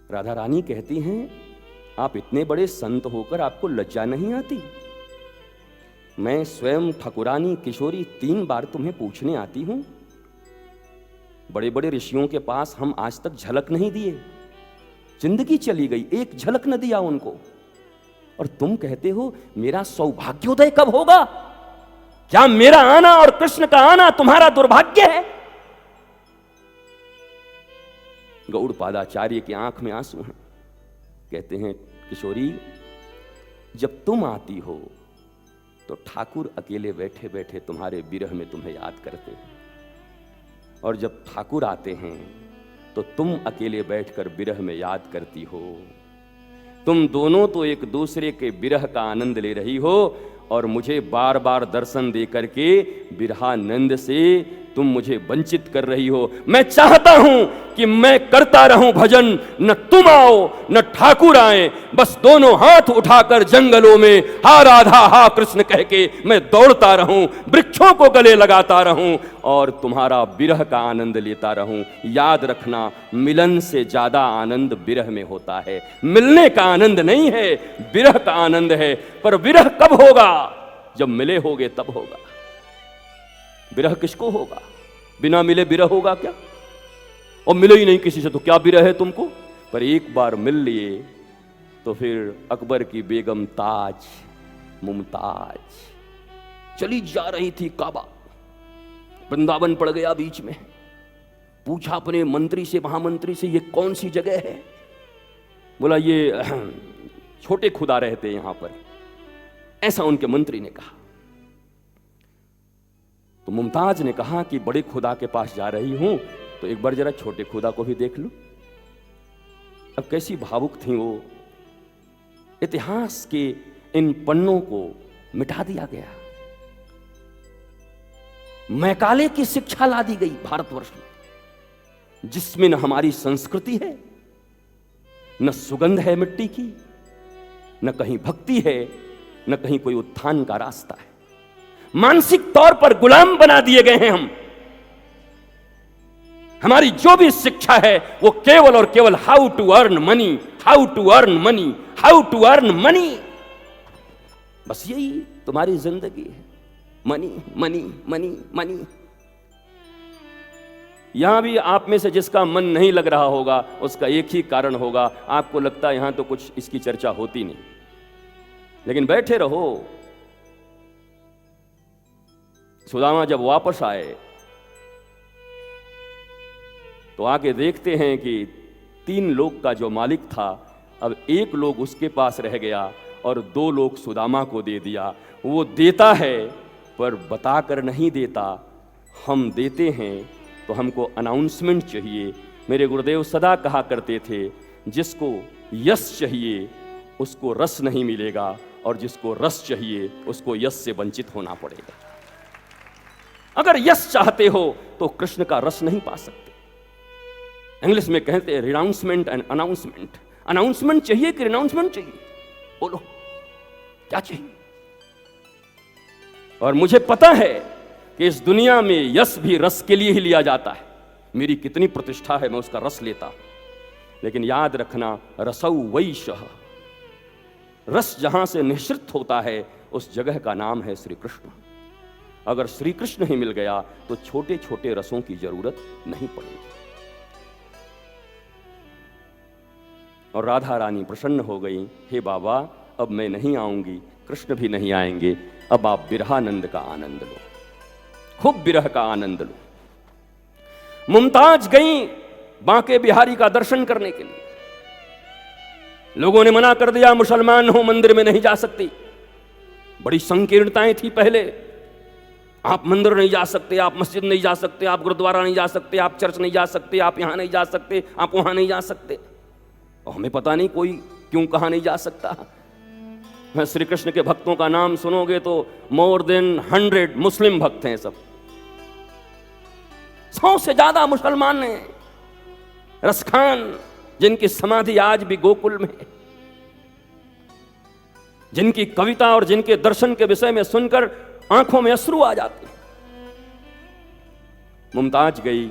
राधा रानी कहती हैं, आप इतने बड़े संत होकर आपको लज्जा नहीं आती? मैं स्वयं ठाकुरानी किशोरी 3 बार तुम्हें पूछने आती हूं। बड़े बड़े ऋषियों के पास हम आज तक झलक नहीं दिए, जिंदगी चली गई, एक झलक न दिया उनको, और तुम कहते हो मेरा सौभाग्योदय कब होगा? क्या मेरा आना और कृष्ण का आना तुम्हारा दुर्भाग्य है? गौड़पादाचार्य की आंख में आंसू हैं। कहते हैं, किशोरी, जब तुम आती हो तो ठाकुर अकेले बैठे बैठे तुम्हारे विरह में तुम्हें याद करते हैं, और जब ठाकुर आते हैं तो तुम अकेले बैठकर विरह में याद करती हो। तुम दोनों तो एक दूसरे के विरह का आनंद ले रही हो, और मुझे बार बार दर्शन दे करके विरहानंद से तुम मुझे वंचित कर रही हो। मैं चाहता हूं कि मैं करता रहूं भजन, न तुम आओ न ठाकुर आए, बस दोनों हाथ उठाकर जंगलों में हा राधा हा कृष्ण कह के मैं दौड़ता रहूं, वृक्षों को गले लगाता रहूं और तुम्हारा विरह का आनंद लेता रहूं। याद रखना, मिलन से ज्यादा आनंद विरह में होता है। मिलने का आनंद नहीं है, विरह का आनंद है। पर विरह कब होगा? जब मिले होगे तब होगा। विरह किसको होगा? बिना मिले विरह होगा क्या? और मिले ही नहीं किसी से तो क्या विरह है तुमको? पर एक बार मिल लिए तो फिर अकबर की बेगम ताज मुमताज चली जा रही थी काबा, वृंदावन पड़ गया बीच में। पूछा अपने मंत्री से, महामंत्री से, ये कौन सी जगह है? बोला ये छोटे खुदा रहते यहां पर, ऐसा उनके मंत्री ने कहा। तो मुमताज ने कहा कि बड़े खुदा के पास जा रही हूं तो एक बार जरा छोटे खुदा को भी देख लो। अब कैसी भावुक थी वो। इतिहास के इन पन्नों को मिटा दिया गया। मैकाले की शिक्षा ला दी गई भारतवर्ष में, जिसमें न हमारी संस्कृति है, न सुगंध है मिट्टी की, न कहीं भक्ति है, न कहीं कोई उत्थान का रास्ता है। मानसिक तौर पर गुलाम बना दिए गए हैं हम। हमारी जो भी शिक्षा है वो केवल और केवल how to earn money, how to earn money, how to earn money. बस यही तुम्हारी जिंदगी है, मनी मनी मनी मनी। यहां भी आप में से जिसका मन नहीं लग रहा होगा उसका एक ही कारण होगा, आपको लगता है यहां तो कुछ इसकी चर्चा होती नहीं, लेकिन बैठे रहो। सुदामा जब वापस आए तो आके देखते हैं कि 3 लोग का जो मालिक था अब 1 लोग उसके पास रह गया और 2 लोग सुदामा को दे दिया। वो देता है पर बताकर नहीं देता। हम देते हैं तो हमको अनाउंसमेंट चाहिए। मेरे गुरुदेव सदा कहा करते थे, जिसको यश चाहिए उसको रस नहीं मिलेगा, और जिसको रस चाहिए उसको यश से वंचित होना पड़ेगा। अगर यश चाहते हो तो कृष्ण का रस नहीं पा सकते। इंग्लिश में कहते हैं रिनाउंसमेंट एंड अनाउंसमेंट। अनाउंसमेंट चाहिए कि रिनाउंसमेंट चाहिए? बोलो क्या चाहिए? और मुझे पता है कि इस दुनिया में यश भी रस के लिए ही लिया जाता है। मेरी कितनी प्रतिष्ठा है, मैं उसका रस लेता हूं। लेकिन याद रखना, रसौ वैशः, रस जहां से निश्चित होता है उस जगह का नाम है श्री कृष्ण। अगर श्री कृष्ण ही मिल गया तो छोटे छोटे रसों की जरूरत नहीं पड़ेगी। और राधा रानी प्रसन्न हो गई, हे बाबा अब मैं नहीं आऊंगी, कृष्ण भी नहीं आएंगे, अब आप विरहानंद का आनंद लो, खूब विरह का आनंद लो। मुमताज गई बांके बिहारी का दर्शन करने के लिए। लोगों ने मना कर दिया, मुसलमान हो मंदिर में नहीं जा सकती। बड़ी संकीर्णताएं थी पहले, आप मंदिर नहीं जा सकते, आप मस्जिद नहीं जा सकते, आप गुरुद्वारा नहीं जा सकते, आप चर्च नहीं जा सकते, आप यहां नहीं जा सकते, आप वहां नहीं जा सकते। और हमें पता नहीं कोई क्यों कहां नहीं जा सकता। श्री कृष्ण के भक्तों का नाम सुनोगे तो मोर देन 100 मुस्लिम भक्त हैं। सब 100 से ज्यादा मुसलमान हैं। रसखान, जिनकी समाधि आज भी गोकुल में है, जिनकी कविता और जिनके दर्शन के विषय में सुनकर आंखों में अश्रु आ जाते। मुमताज गई,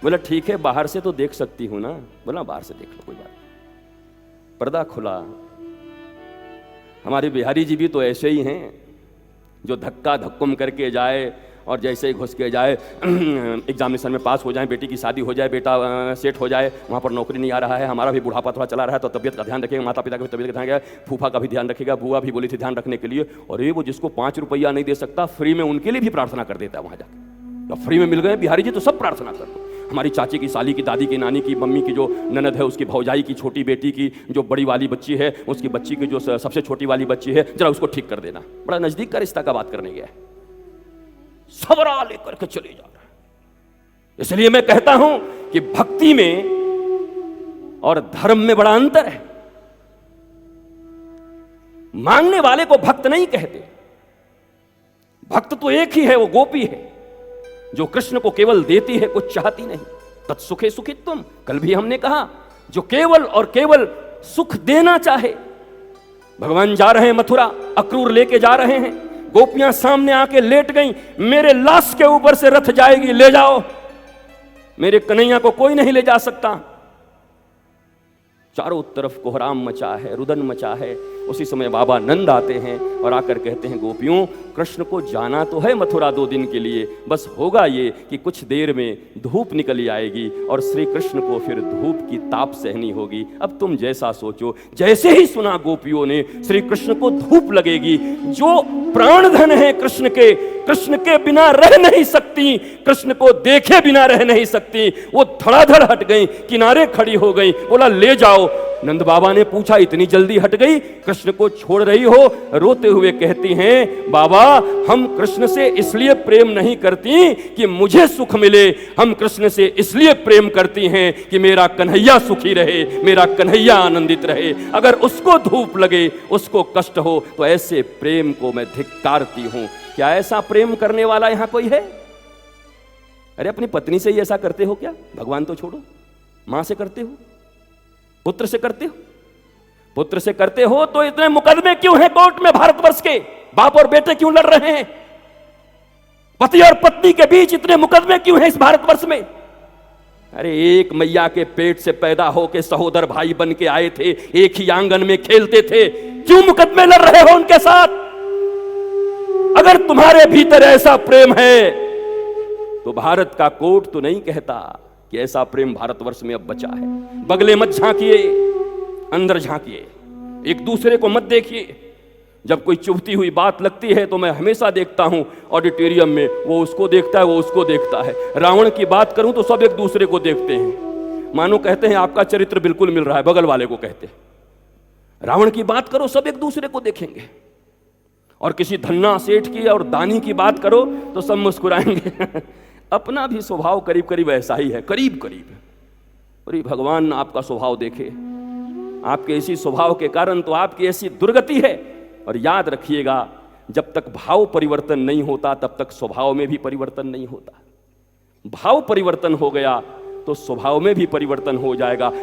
बोला ठीक है बाहर से तो देख सकती हूं ना। बोला बाहर से देख लो, कोई बात। पर्दा खुला। हमारे बिहारी जी भी तो ऐसे ही हैं, जो धक्का धक्कुम करके जाए और जैसे ही घुस के जाए, एग्जामिनेशन में पास हो जाए, बेटी की शादी हो जाए, बेटा सेट हो जाए, वहाँ पर नौकरी नहीं आ रहा है, हमारा भी बुढ़ापा थोड़ा चला रहा है तो तबियत का ध्यान रखेगा, माता पिता का भी तबियत का ध्यान रखेगा, फूफा का भी ध्यान रखेगा, बुआ भी बोली थी ध्यान रखने के लिए। और ये वो जिसको 5 रुपया नहीं दे सकता, फ्री में उनके लिए भी प्रार्थना कर देता है वहाँ जाकर। तो फ्री में मिल गए बिहारी जी तो सब प्रार्थना कर दो। हमारी चाची की, साली की, दादी की, नानी की, मम्मी की जो ननद है, उसकी भौजाई की छोटी बेटी की जो बड़ी वाली बच्ची है, उसकी बच्ची की जो सबसे छोटी वाली बच्ची है, जरा उसको ठीक कर देना। बड़ा नजदीक का रिश्ता का बात करने गया है, सबरा लेकर के चले जा रहा है। इसलिए मैं कहता हूं कि भक्ति में और धर्म में बड़ा अंतर है। मांगने वाले को भक्त नहीं कहते, भक्त तो एक ही है, वो गोपी है जो कृष्ण को केवल देती है, कुछ चाहती नहीं। तत्सुखे सुखित्वम, कल भी हमने कहा, जो केवल और केवल सुख देना चाहे। भगवान जा रहे हैं मथुरा, अक्रूर लेके जा रहे हैं, गोपियां सामने आके लेट गईं, मेरे लाश के ऊपर से रथ जाएगी, ले जाओ, मेरे कन्हैया को कोई नहीं ले जा सकता। चारों तरफ कोहराम मचा है, रुदन मचा है। उसी समय बाबा नंद आते हैं और आकर कहते हैं, गोपियों, कृष्ण को जाना तो है मथुरा 2 दिन के लिए, बस होगा ये कि कुछ देर में धूप निकली आएगी और श्री कृष्ण को फिर धूप की ताप सहनी होगी। अब तुम जैसा सोचो। जैसे ही सुना गोपियों ने श्री कृष्ण को धूप लगेगी, जो प्राण धन है कृष्ण के बिना रह नहीं सकती, कृष्ण को देखे बिना रह नहीं सकती, वो धड़ाधड़ हट गई, किनारे खड़ी हो गई, बोला ले जाओ। नंद बाबा ने पूछा, इतनी जल्दी हट गई, कृष्ण को छोड़ रही हो? रोते हुए कहती हैं, बाबा हम कृष्ण से इसलिए प्रेम नहीं करती कि मुझे सुख मिले, हम कृष्ण से इसलिए प्रेम करती हैं कि मेरा कन्हैया सुखी रहे, मेरा कन्हैया आनंदित रहे। अगर उसको धूप लगे, उसको कष्ट हो, तो ऐसे प्रेम को मैं धिक्कारती हूं। क्या ऐसा प्रेम करने वाला यहां कोई है? अरे अपनी पत्नी से ही ऐसा करते हो क्या? भगवान तो छोड़ो, मां से करते हो, पुत्र से करते हो? पुत्र से करते हो तो इतने मुकदमे क्यों हैं कोर्ट में भारतवर्ष के? बाप और बेटे क्यों लड़ रहे हैं? पति और पत्नी के बीच इतने मुकदमे क्यों हैं इस भारतवर्ष में? अरे एक मैया के पेट से पैदा होके सहोदर भाई बन के आए थे, एक ही आंगन में खेलते थे, क्यों मुकदमे लड़ रहे हो उनके साथ? अगर तुम्हारे भीतर ऐसा प्रेम है तो भारत का कोर्ट तो नहीं कहता कि ऐसा प्रेम भारतवर्ष में अब बचा है। बगले मत झांकिए, अंदर झांकिए, एक दूसरे को मत देखिए। जब कोई चुभती हुई बात लगती है तो मैं हमेशा देखता हूं ऑडिटोरियम में, वो उसको देखता है, वो उसको देखता है। रावण की बात करूं तो सब एक दूसरे को देखते हैं, मानो कहते हैं आपका चरित्र बिल्कुल मिल रहा है, बगल वाले को कहते हैं। रावण की बात करो, सब एक दूसरे को देखेंगे, और किसी धन्ना सेठ की और दानी की बात करो तो सब मुस्कुराएंगे। अपना भी स्वभाव करीब करीब ऐसा ही है, करीब करीब। अरे भगवान आपका स्वभाव देखे, आपके इसी स्वभाव के कारण तो आपकी ऐसी दुर्गति है। और याद रखिएगा, जब तक भाव परिवर्तन नहीं होता तब तक स्वभाव में भी परिवर्तन नहीं होता। भाव परिवर्तन हो गया तो स्वभाव में भी परिवर्तन हो जाएगा।